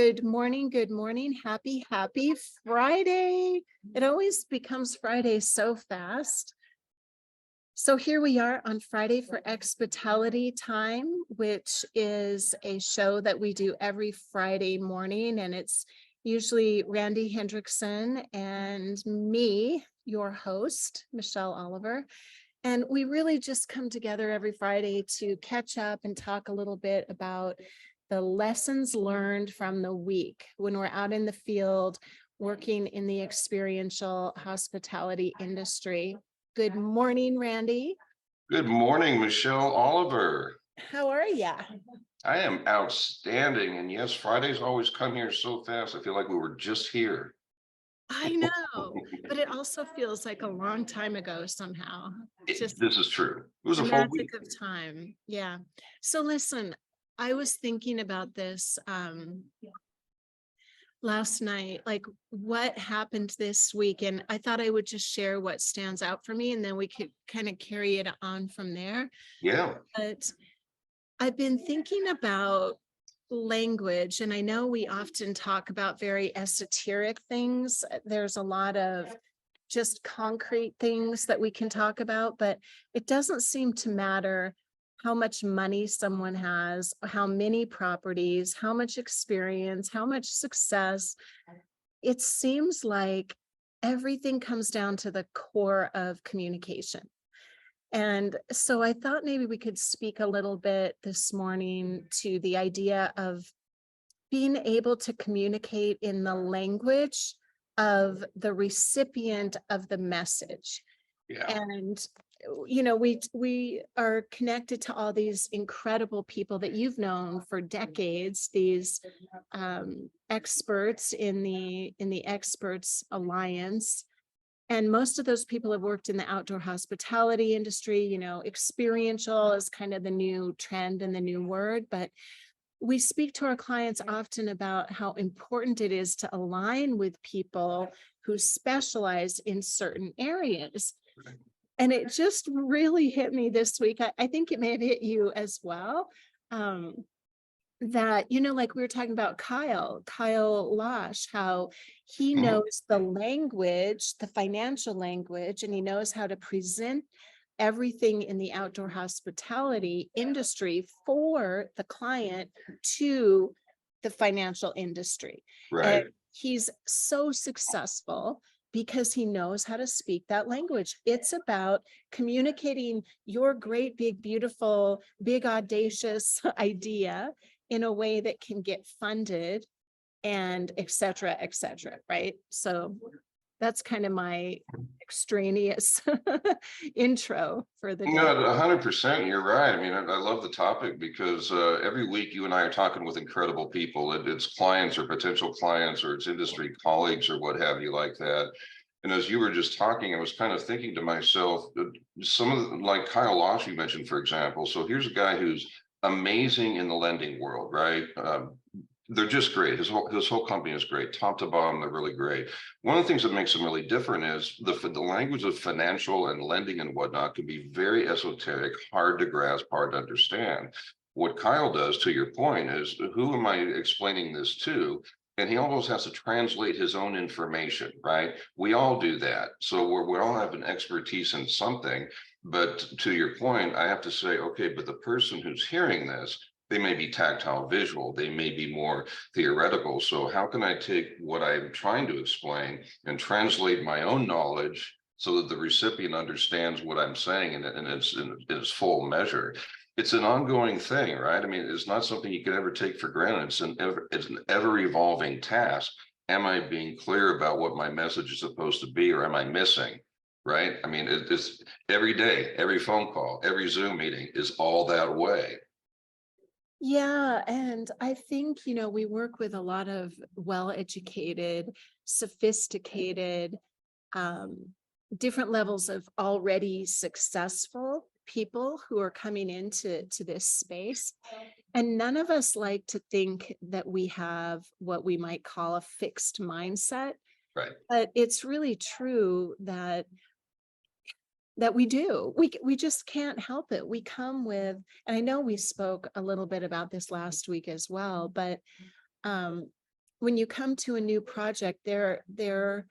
Good morning. Good morning. Happy Friday. It always becomes Friday so fast. So here we are on Friday for Expitality Time, which is a show that we do every Friday morning. And it's usually Randy Hendrickson and me, your host, Michelle Oliver. And we really just come together every Friday to catch up and talk a little bit about the lessons learned from the week when we're out in the field working in the experiential hospitality industry. Good morning, Randy. Good morning, Michelle Oliver. How are you? I am outstanding. And yes, Fridays always come here so fast. I feel like we were just here. I know, but it also feels like a long time ago somehow. Just This is true. It was the a full week. magic of time. Yeah. So listen, I was thinking about this last night, like what happened this week. And I thought I would just share what stands out for me, and then we could kind of carry it on from there. Yeah. But I've been thinking about language, and I know we often talk about very esoteric things. There's a lot of just concrete things that we can talk about, but it doesn't seem to matter how much money someone has, how many properties, how much experience, how much success. It seems like everything comes down to the core of communication. And so I thought maybe we could speak a little bit this morning to the idea of being able to communicate in the language of the recipient of the message. Yeah. And we are connected to all these incredible people that you've known for decades, these experts in the Experts Alliance. And most of those people have worked in the outdoor hospitality industry. Experiential is kind of the new trend and the new word, but we speak to our clients often about how important it is to align with people who specialize in certain areas. Right. And it just really hit me this week. I think it may have hit you as well. That, like we were talking about Kyle Losh, how he knows the language, the financial language, and he knows how to present everything in the outdoor hospitality industry for the client to the financial industry. Right. And he's so successful because he knows how to speak that language. It's about communicating your great, big, beautiful, big, audacious idea in a way that can get funded and et cetera, right? So that's kind of my extraneous intro for the day. No, 100%. You're right. I mean, I love the topic because every week you and I are talking with incredible people. It's clients or potential clients, or it's industry colleagues or what have you like that. And as you were just talking, I was kind of thinking to myself, some of like Kyle Losh, you mentioned, for example. So here's a guy who's amazing in the lending world, right? They're just great. His whole company is great, top to bottom. They're really great. One of the things that makes them really different is the language of financial and lending and whatnot can be very esoteric, hard to grasp, hard to understand. What Kyle does, to your point, is who am I explaining this to? And he almost has to translate his own information, right? We all do that. So we all have an expertise in something. But to your point, I have to say, okay, but the person who's hearing this, they may be tactile visual, they may be more theoretical. So how can I take what I'm trying to explain and translate my own knowledge so that the recipient understands what I'm saying in its full measure? It's an ongoing thing, right? I mean, it's not something you can ever take for granted. It's an ever evolving task. Am I being clear about what my message is supposed to be, or am I missing? Right? I mean, it's every day, every phone call, every Zoom meeting is all that way. Yeah, and I think, we work with a lot of well-educated, sophisticated, different levels of already successful people who are coming into this space. And none of us like to think that we have what we might call a fixed mindset. Right. But it's really true that we do. We just can't help it. We come with, and I know we spoke a little bit about this last week as well, but when you come to a new project, there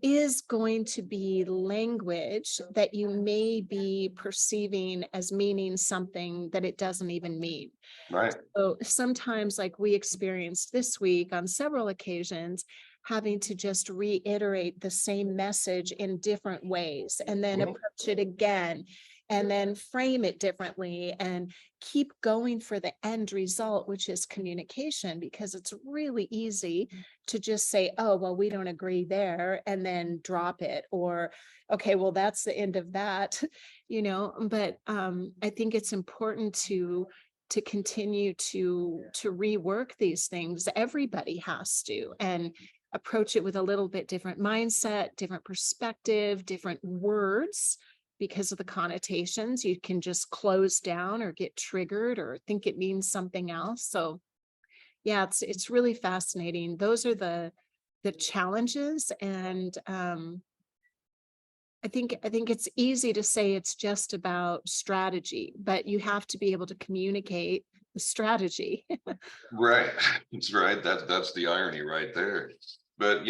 is going to be language that you may be perceiving as meaning something that it doesn't even mean. Right. So sometimes, like we experienced this week on several occasions, having to just reiterate the same message in different ways and then Mhm. approach it again and then frame it differently and keep going for the end result, which is communication, because it's really easy to just say, oh, well, we don't agree there, and then drop it, or, okay, well, that's the end of that, but I think it's important to continue to rework these things. Everybody has to, and approach it with a little bit different mindset, different perspective, different words, because of the connotations. You can just close down or get triggered or think it means something else. So yeah, it's really fascinating. Those are the challenges. And I think it's easy to say it's just about strategy, but you have to be able to communicate the strategy. Right. That's right. That's the irony right there. But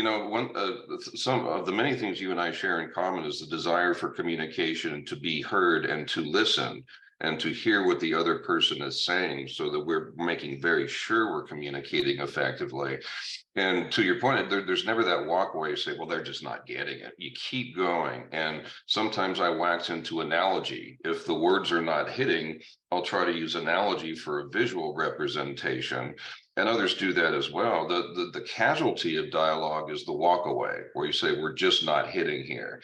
some of the many things you and I share in common is the desire for communication, to be heard and to listen and to hear what the other person is saying, so that we're making very sure we're communicating effectively. And to your point, there's never that walk away, you say, well, they're just not getting it. You keep going. And sometimes I wax into analogy. If the words are not hitting, I'll try to use analogy for a visual representation. And others do that as well. The casualty of dialogue is the walk away, where you say, we're just not hitting here.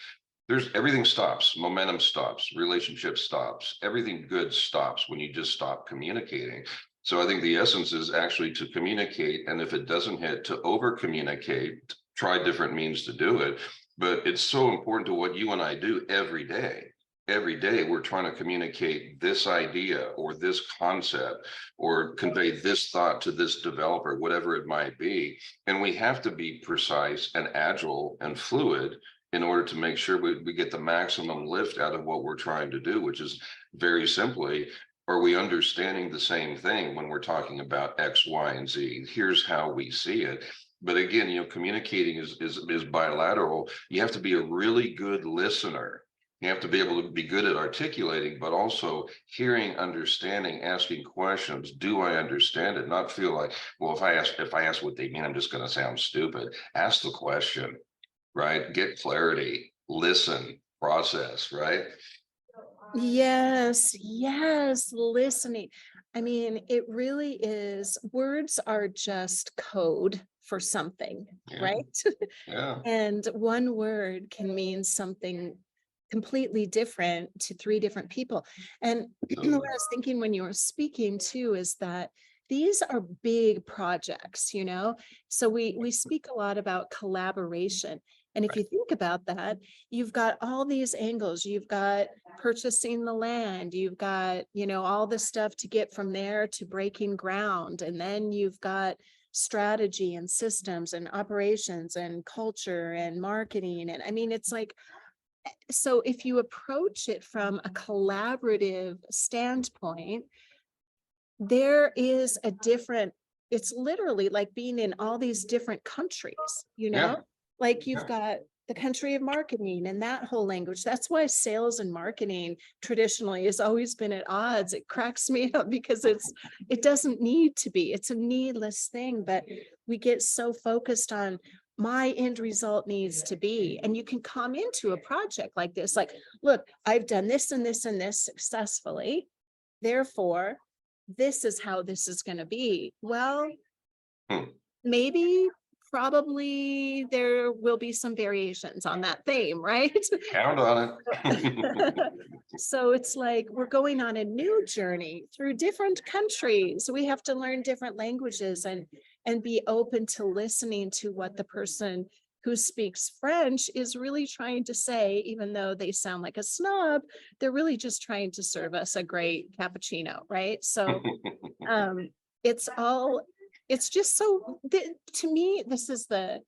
There's everything stops, momentum stops, relationship stops, everything good stops when you just stop communicating. So I think the essence is actually to communicate, and if it doesn't hit, to over communicate, try different means to do it. But it's so important to what you and I do every day. Every day we're trying to communicate this idea or this concept or convey this thought to this developer, whatever it might be. And we have to be precise and agile and fluid in order to make sure we get the maximum lift out of what we're trying to do, which is very simply, are we understanding the same thing when we're talking about X, Y, and Z? Here's how we see it. But again, communicating is bilateral. You have to be a really good listener. You have to be able to be good at articulating, but also hearing, understanding, asking questions. Do I understand it? Not feel like, well, if I ask what they mean, I'm just going to sound stupid. Ask the question, right? Get clarity, listen, process, right? Yes, yes, listening. I mean, it really is. Words are just code for something, Yeah, right? yeah. And one word can mean something completely different to three different people. And what I Absolutely. was thinking when you were speaking too is that these are big projects, So we speak a lot about collaboration. And if Right. you think about that, you've got all these angles. You've got purchasing the land, you've got, all the stuff to get from there to breaking ground. And then you've got strategy and systems and operations and culture and marketing. And I mean, it's like, so if you approach it from a collaborative standpoint, there is a different, it's literally like being in all these different countries, Yeah, like you've yeah. got the country of marketing and that whole language. That's why sales and marketing traditionally has always been at odds. It cracks me up because it doesn't need to be. It's a needless thing, but we get so focused on my end result needs to be. And you can come into a project like this, like, look, I've done this and this and this successfully. Therefore, this is how this is going to be. Well, Hmm. maybe, probably there will be some variations on that theme, right? Count on it. So it's like we're going on a new journey through different countries. We have to learn different languages and be open to listening to what the person who speaks French is really trying to say, even though they sound like a snob, they're really just trying to serve us a great cappuccino, right? So um it's all, it's just so to me, this is I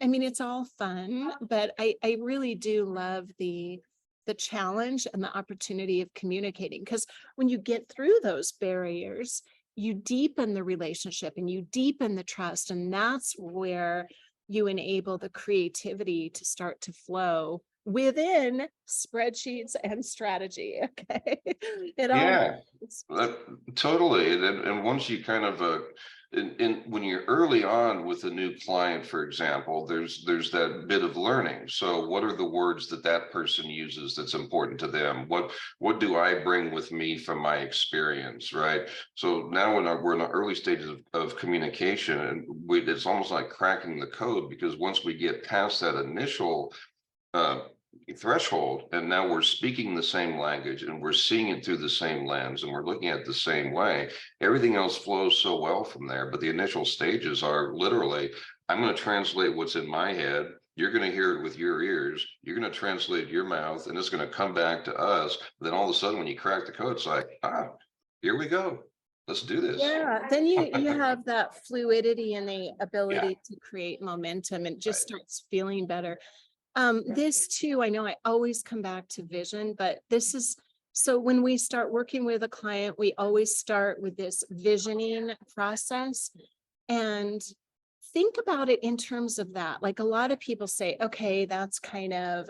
mean, it's all fun, but I really do love the challenge and the opportunity of communicating, because when you get through those barriers, you deepen the relationship and you deepen the trust. And that's where you enable the creativity to start to flow within spreadsheets and strategy. Okay. It all. Yeah, totally. And once you kind of when you're early on with a new client, for example, there's that bit of learning. So what are the words that that person uses that's important to them? What do I bring with me from my experience, right? So now we're in the early stages of communication, and it's almost like cracking the code, because once we get past that initial uh, threshold, and now we're speaking the same language and we're seeing it through the same lens and we're looking at it the same way, everything else flows so well from there. But the initial stages are literally, I'm going to translate what's in my head, you're going to hear it with your ears, you're going to translate your mouth, and it's going to come back to us. Then all of a sudden when you crack the code, it's like, here we go, let's do this. Yeah, then you have that fluidity and the Yeah, ability to create momentum, and just right. starts feeling better. This too, I know I always come back to vision, but this is, so when we start working with a client, we always start with this visioning process, and think about it in terms of that. Like, a lot of people say, okay, that's kind of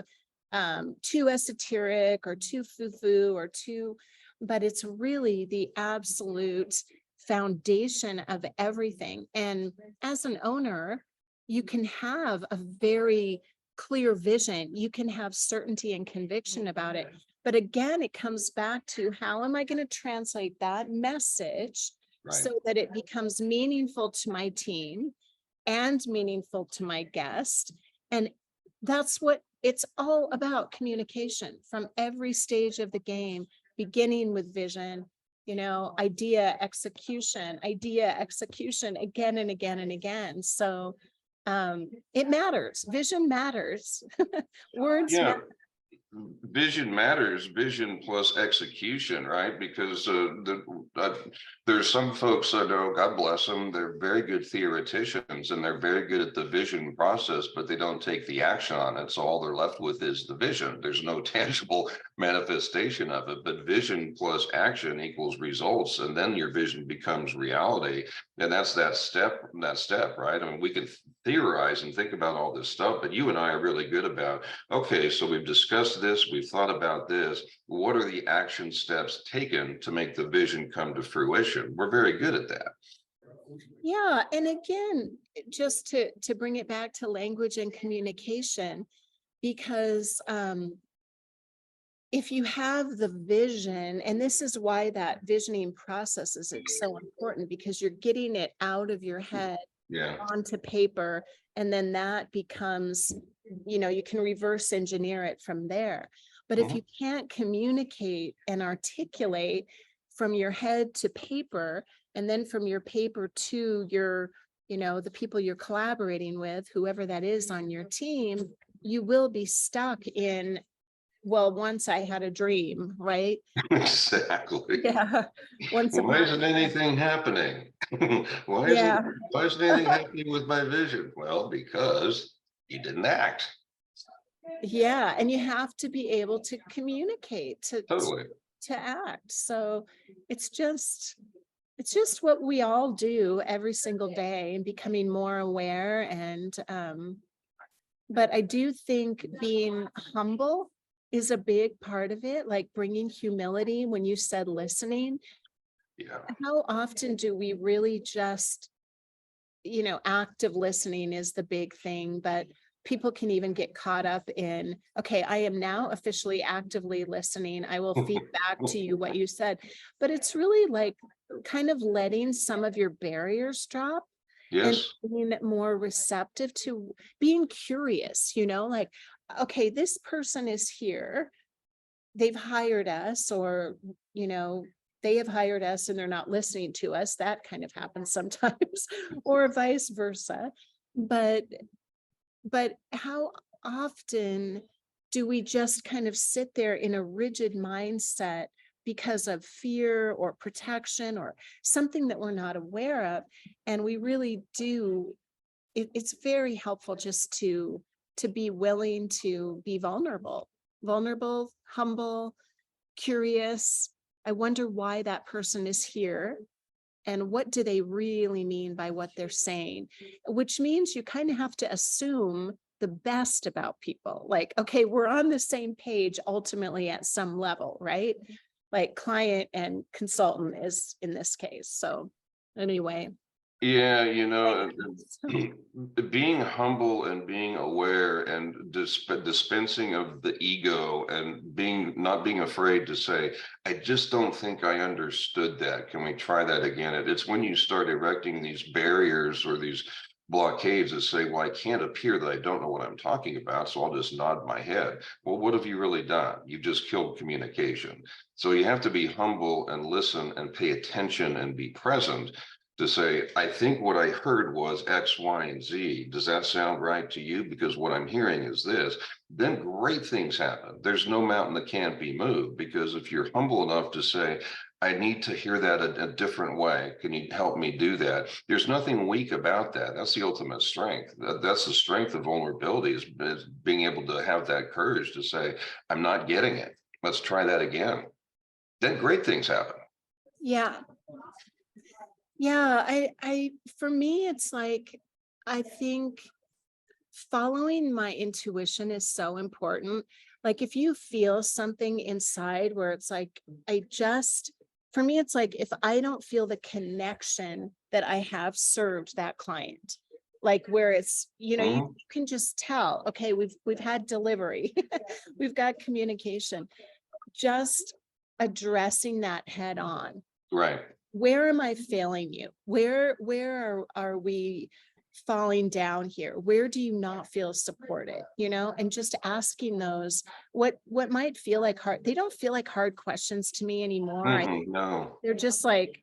too esoteric or too foo-foo or too, but it's really the absolute foundation of everything. And as an owner, you can have a very clear vision. You can have certainty and conviction about it. But again, it comes back to, how am I going to translate that message Right. so that it becomes meaningful to my team and meaningful to my guest? And that's what it's all about, communication from every stage of the game, beginning with vision, idea, execution, again and again and again. So it matters. Vision matters. Words Yeah, matter. vision matters, vision plus execution, right? Because there's some folks I know, God bless them, they're very good theoreticians and they're very good at the vision process, but they don't take the action on it. So all they're left with is the vision. There's no tangible manifestation of it, but vision plus action equals results. And then your vision becomes reality. And that's that step, right? I mean, we can theorize and think about all this stuff, but you and I are really good about, okay, so we've discussed this, we've thought about this. What are the action steps taken to make the vision come to fruition? We're very good at that. Yeah. And again, just to bring it back to language and communication, because if you have the vision, and this is why that visioning process is so important, because you're getting it out of your head Yeah. onto paper, and then that becomes, you can reverse engineer it from there. But if you can't communicate and articulate from your head to paper, and then from your paper to your, the people you're collaborating with, whoever that is on your team, you will be stuck in, well, once I had a dream, right? Exactly. Yeah. Once Why upon isn't anything happening? Why Yeah. isn't anything happening with my vision? Well, because you didn't act. Yeah. And you have to be able to communicate, Totally. to act. So it's just, what we all do every single day, and becoming more aware. And but I do think being humble is a big part of it, like bringing humility. When you said listening, Yeah. how often do we really just, active listening is the big thing, but people can even get caught up in, okay, I am now officially actively listening, I will feed back to you what you said. But it's really like kind of letting some of your barriers drop, and Yes. being more receptive to being curious, like, okay, this person is here, they've hired us, or, they have hired us and they're not listening to us. That kind of happens sometimes, or vice versa. But how often do we just kind of sit there in a rigid mindset because of fear or protection or something that we're not aware of? And we really do, it's very helpful just to be willing to be vulnerable, humble, curious. I wonder why that person is here. and what do they really mean by what they're saying, which means you kind of have to assume the best about people. Like, okay, we're on the same page ultimately at some level, right? Like client and consultant is in this case. So anyway. Yeah, So, being humble and being aware and dispensing of the ego and not being afraid to say, I just don't think I understood that. Can we try that again? It's when you start erecting these barriers or these blockades that say, well, I can't appear that I don't know what I'm talking about, so I'll just nod my head. Well, what have you really done? You've just killed communication. So you have to be humble and listen and pay attention and be present to say, I think what I heard was X, Y, and Z. Does that sound right to you? Because what I'm hearing is this. Then great things happen. There's no mountain that can't be moved, because if you're humble enough to say, I need to hear that a different way. Can you help me do that? There's nothing weak about that. That's the ultimate strength. That's the strength of vulnerability, is being able to have that courage to say, I'm not getting it. Let's try that again. Then great things happen. yeah. Yeah, for me, it's like, I think following my intuition is so important. Like if you feel something inside where it's like, for me, it's like, if I don't feel the connection that I have served that client, like where it's, you Mhm. can just tell, okay, we've had delivery, we've got communication, just addressing that head on. Right. Where am I failing you? Where are we falling down here? Where do you not feel supported? And just asking those, what might feel like hard, they don't feel like hard questions to me anymore. No. They're just like,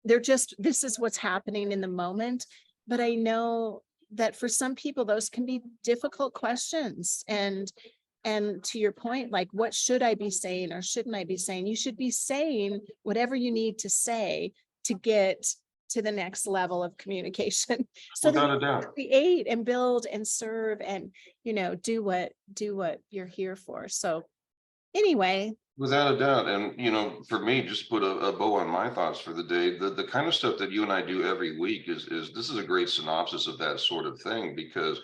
this is what's happening in the moment. But I know that for some people, those can be difficult questions. And to your point, like, what should I be saying or shouldn't I be saying? You should be saying whatever you need to say to get to the next level of communication so that Without you a doubt. create and build and serve and, do what you're here for. So anyway, Without a doubt. And, for me, just put a bow on my thoughts for the day. The kind of stuff that you and I do every week is this is a great synopsis of that sort of thing, because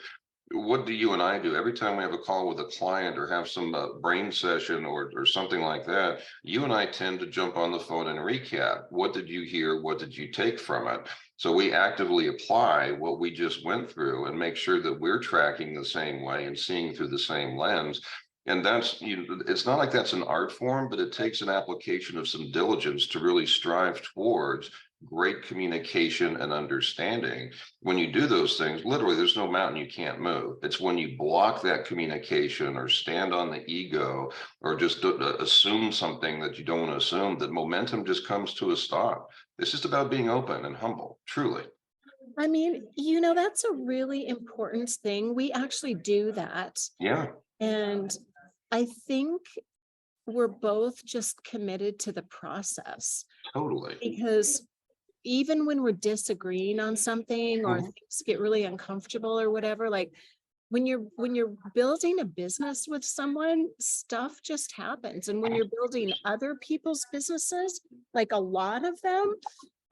what do you and I do every time we have a call with a client or have some brain session or something like that? You and I tend to jump on the phone and recap. What did you hear? What did you take from it? So we actively apply what we just went through and make sure that we're tracking the same way and seeing through the same lens. And that's, it's not like that's an art form, but it takes an application of some diligence to really strive towards great communication and understanding. When you do those things, literally, there's no mountain you can't move. It's when you block that communication or stand on the ego or just assume something that you don't want to assume, that momentum just comes to a stop. It's just about being open and humble, truly. I mean, that's a really important thing. We actually do that. Yeah, And I think we're both just committed to the process, totally. because even when we're disagreeing on something or Mhm. things get really uncomfortable or whatever, like when you're building a business with someone, stuff just happens. And when you're building other people's businesses, like a lot of them,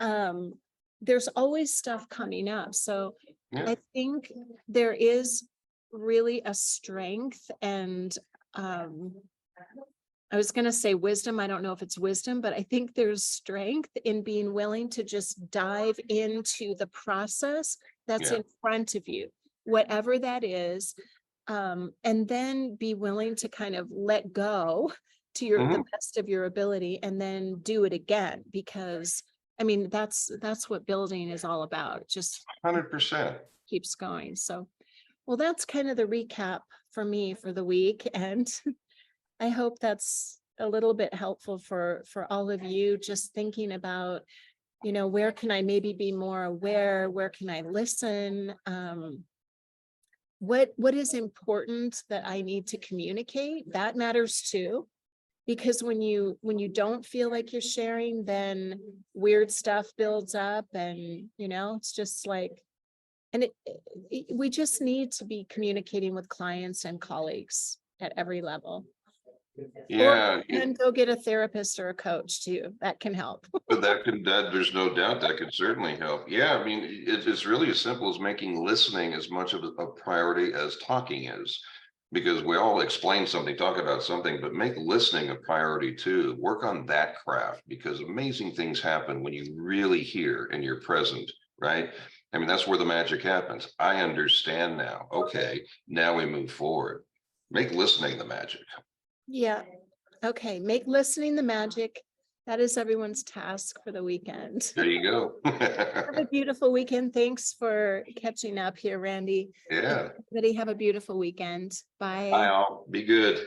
um, there's always stuff coming up. So Yeah. I think there is really a strength and I was going to say wisdom. I don't know if it's wisdom, but I think there's strength in being willing to just dive into the process that's Yeah. in front of you, whatever that is. And then be willing to kind of let go to the Mhm. best of your ability and then do it again. Because I mean, that's what building is all about. It just 100%. keeps going. So, well, that's kind of the recap for me for the week. And I hope that's a little bit helpful for all of you, just thinking about, where can I maybe be more aware? Where can I listen? What is important that I need to communicate? That matters too. Because when you don't feel like you're sharing, then weird stuff builds up and, it's just like, and we just need to be communicating with clients and colleagues at every level. Yeah. And go get a therapist or a coach too. That can help. But there's no doubt that could certainly help. Yeah, I mean, it's really as simple as making listening as much of a priority as talking is. Because we all explain something, talk about something, but make listening a priority too. Work on that craft because amazing things happen when you really hear and you're present, right? I mean, that's where the magic happens. I understand now. Okay, now we move forward. Make listening the magic. Yeah. Okay. Make listening the magic. That is everyone's task for the weekend. There you go. Have a beautiful weekend. Thanks for catching up here, Randy. Yeah. Everybody have a beautiful weekend. Bye. Bye all. Be good.